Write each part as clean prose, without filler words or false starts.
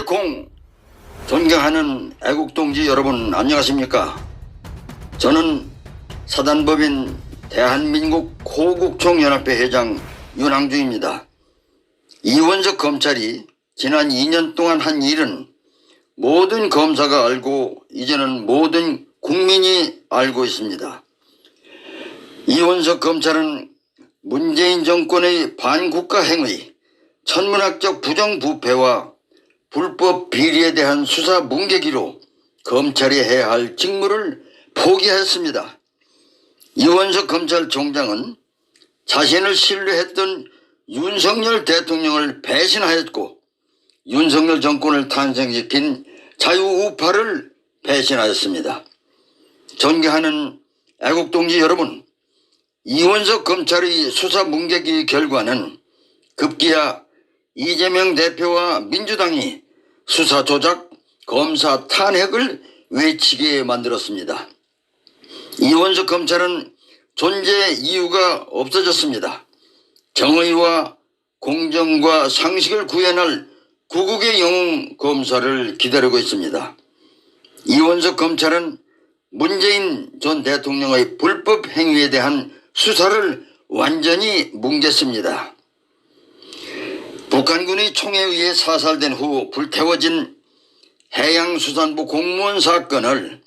공 존경하는 애국동지 여러분 안녕하십니까? 저는 사단법인 대한민국 호국총연합회 회장 윤항주입니다. 이원석 검찰이 지난 2년 동안 한 일은 모든 검사가 알고 이제는 모든 국민이 알고 있습니다. 이원석 검찰은 문재인 정권의 반국가 행위, 천문학적 부정부패와 불법 비리에 대한 수사 뭉개기로 검찰이 해야 할 직무를 포기했습니다. 이원석 검찰총장은 자신을 신뢰했던 윤석열 대통령을 배신하였고 윤석열 정권을 탄생시킨 자유우파를 배신하였습니다. 존경하는 애국동지 여러분, 이원석 검찰의 수사 뭉개기 결과는 급기야 이재명 대표와 민주당이 수사 조작, 검사 탄핵을 외치게 만들었습니다. 이원석 검찰은 존재 이유가 없어졌습니다. 정의와 공정과 상식을 구현할 구국의 영웅 검사를 기다리고 있습니다. 이원석 검찰은 문재인 전 대통령의 불법 행위에 대한 수사를 완전히 뭉갰습니다. 북한군의 총에 의해 사살된 후 불태워진 해양수산부 공무원 사건을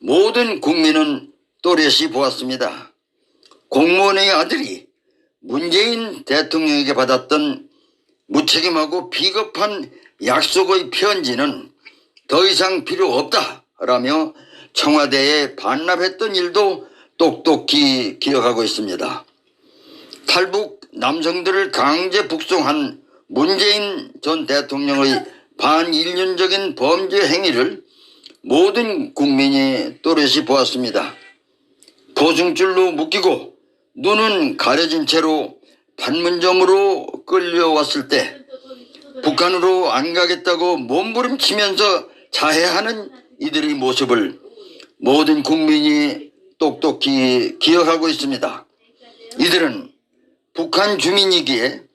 모든 국민은 또렷이 보았습니다. 공무원의 아들이 문재인 대통령에게 받았던 무책임하고 비겁한 약속의 편지는 더 이상 필요 없다라며 청와대에 반납했던 일도 똑똑히 기억하고 있습니다. 탈북 남성들을 강제 북송한 문재인 전 대통령의 반인륜적인 범죄 행위를 모든 국민이 또렷이 보았습니다. 포승줄로 묶이고 눈은 가려진 채로 판문점으로 끌려왔을 때 북한으로 안 가겠다고 몸부림치면서 자해하는 이들의 모습을 모든 국민이 똑똑히 기억하고 있습니다. 이들은 북한 주민이기에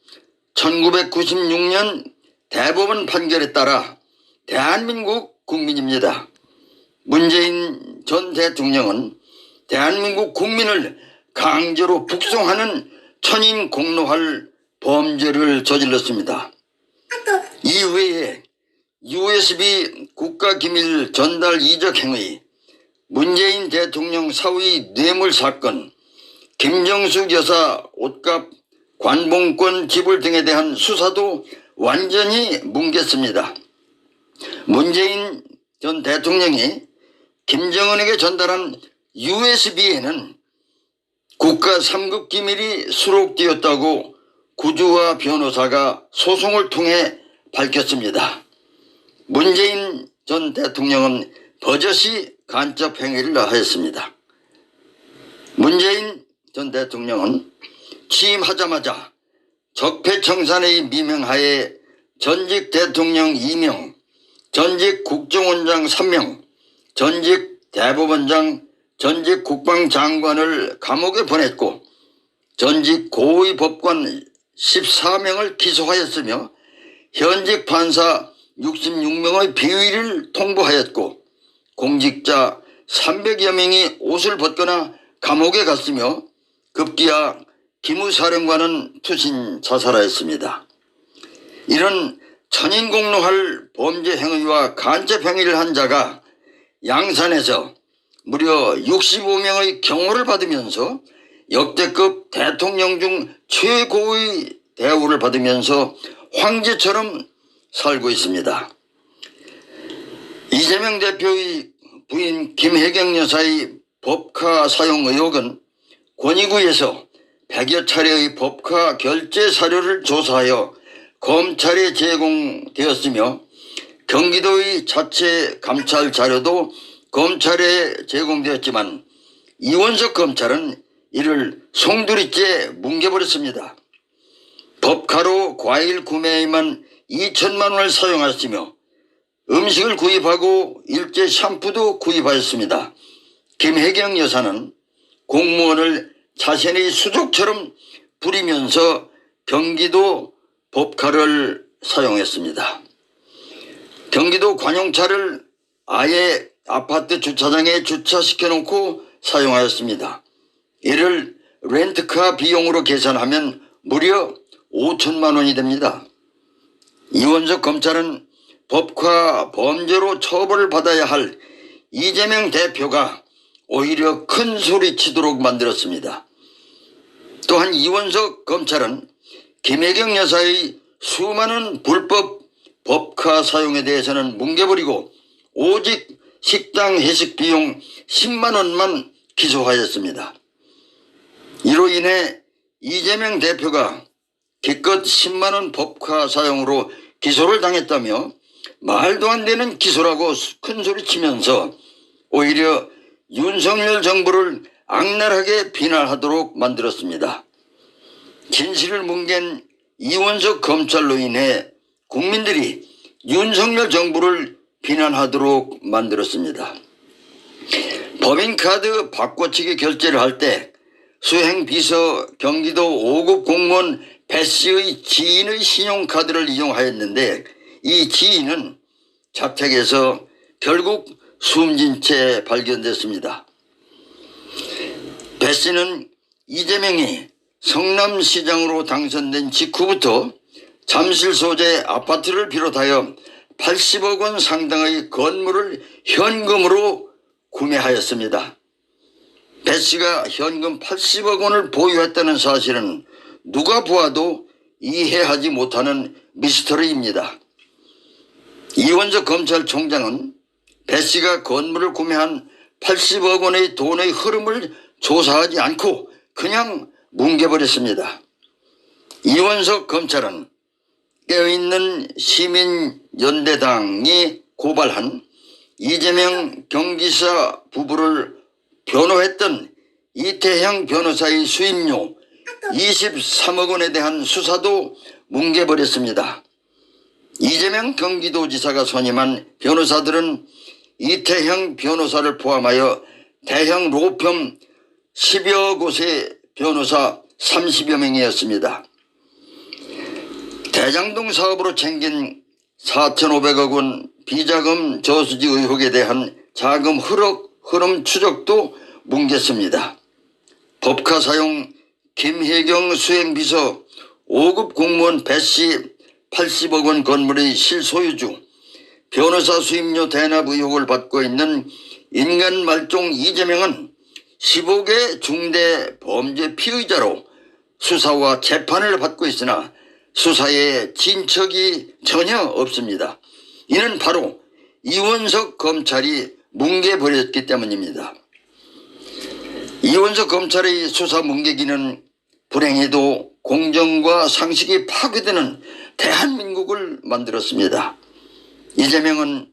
1996년 대법원 판결에 따라 대한민국 국민입니다. 문재인 전 대통령은 대한민국 국민을 강제로 북송하는 천인공노할 범죄를 저질렀습니다. 이외에 USB 국가기밀 전달 이적 행위, 문재인 대통령 사위 뇌물 사건, 김정숙 여사 옷값 관봉권 지불 등에 대한 수사도 완전히 뭉갰습니다. 문재인 전 대통령이 김정은에게 전달한 USB에는 국가 3급 기밀이 수록되었다고 구주와 변호사가 소송을 통해 밝혔습니다. 문재인 전 대통령은 버젓이 간첩 행위를 하였습니다. 문재인 전 대통령은 취임하자마자 적폐청산의 미명하에 전직 대통령 2명, 전직 국정원장 3명, 전직 대법원장, 전직 국방장관을 감옥에 보냈고 전직 고위 법관 14명을 기소하였으며 현직 판사 66명의 비위를 통보하였고 공직자 300여 명이 옷을 벗거나 감옥에 갔으며 급기야 기무사령관은 투신 자살하였습니다. 이런 천인공노할 범죄 행위와 간첩 행위를 한 자가 양산에서 무려 65명의 경호를 받으면서 역대급 대통령 중 최고의 대우를 받으면서 황제처럼 살고 있습니다. 이재명 대표의 부인 김혜경 여사의 법카 사용 의혹은 권익위에서 100여 차례의 법카 결제 사료를 조사하여 검찰에 제공되었으며 경기도의 자체 감찰 자료도 검찰에 제공되었지만 이원석 검찰은 이를 송두리째 뭉개버렸습니다. 법카로 과일 구매에만 2천만 원을 사용하였으며 음식을 구입하고 일제 샴푸도 구입하였습니다. 김혜경 여사는 공무원을 자신의 수족처럼 부리면서 경기도 법카를 사용했습니다. 경기도 관용차를 아예 아파트 주차장에 주차시켜 놓고 사용하였습니다. 이를 렌트카 비용으로 계산하면 무려 5천만 원이 됩니다. 이원석 검찰은 법과 범죄로 처벌을 받아야 할 이재명 대표가 오히려 큰 소리 치도록 만들었습니다. 또한 이원석 검찰은 김혜경 여사의 수많은 불법 법카 사용에 대해서는 뭉개버리고 오직 식당 회식 비용 10만 원만 기소하였습니다. 이로 인해 이재명 대표가 기껏 10만 원 법카 사용으로 기소를 당했다며 말도 안 되는 기소라고 큰소리치면서 오히려 윤석열 정부를 악랄하게 비난하도록 만들었습니다. 진실을 뭉갠 이원석 검찰로 인해 국민들이 윤석열 정부를 비난하도록 만들었습니다. 법인카드 바꿔치기 결제를 할 때 수행비서 경기도 5급 공무원 배 씨의 지인의 신용카드를 이용하였는데 이 지인은 자택에서 결국 숨진 채 발견됐습니다. 배 씨는 이재명이 성남시장으로 당선된 직후부터 잠실 소재 아파트를 비롯하여 80억 원 상당의 건물을 현금으로 구매하였습니다. 배 씨가 현금 80억 원을 보유했다는 사실은 누가 보아도 이해하지 못하는 미스터리입니다. 이원석 검찰총장은 배 씨가 건물을 구매한 80억 원의 돈의 흐름을 조사하지 않고 그냥 뭉개버렸습니다. 이원석 검찰은 깨어있는 시민연대당이 고발한 이재명 경기사 부부를 변호했던 이태형 변호사의 수임료 23억 원에 대한 수사도 뭉개버렸습니다. 이재명 경기도지사가 선임한 변호사들은 이태형 변호사를 포함하여 대형 로펌 10여 곳의 변호사 30여 명이었습니다. 대장동 사업으로 챙긴 4,500억 원 비자금 저수지 의혹에 대한 자금 흐름 추적도 뭉갰습니다. 법카 사용 김혜경 수행비서 5급 공무원 배 씨 80억 원 건물의 실소유주, 변호사 수임료 대납 의혹을 받고 있는 인간말종 이재명은 15개 중대 범죄 피의자로 수사와 재판을 받고 있으나 수사에 진척이 전혀 없습니다. 이는 바로 이원석 검찰이 뭉개버렸기 때문입니다. 이원석 검찰의 수사 뭉개기는 불행히도 공정과 상식이 파괴되는 대한민국을 만들었습니다. 이재명은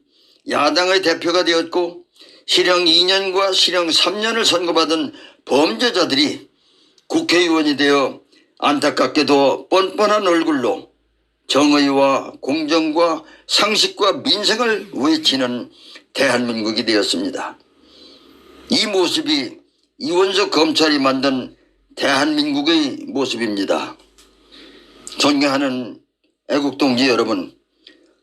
야당의 대표가 되었고 실형 2년과 실형 3년을 선고받은 범죄자들이 국회의원이 되어 안타깝게도 뻔뻔한 얼굴로 정의와 공정과 상식과 민생을 외치는 대한민국이 되었습니다. 이 모습이 이원석 검찰이 만든 대한민국의 모습입니다. 존경하는 애국동지 여러분,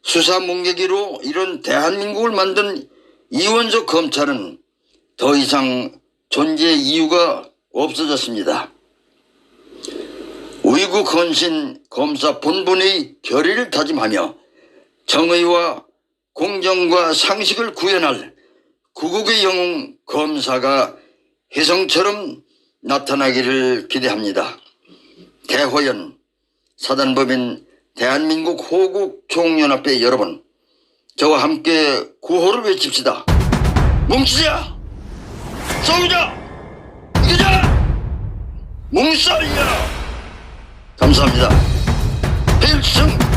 수사 뭉개기로 이런 대한민국을 만든 이원석 검찰은 더 이상 존재 이유가 없어졌습니다. 의국 헌신 검사 본분의 결의를 다짐하며 정의와 공정과 상식을 구현할 구국의 영웅 검사가 혜성처럼 나타나기를 기대합니다. 대호연, 사단법인 대한민국 호국총연합회 여러분, 저와 함께 구호를 외칩시다. 뭉치자! 싸우자! 이기자! 뭉싸이야! 감사합니다. 필승!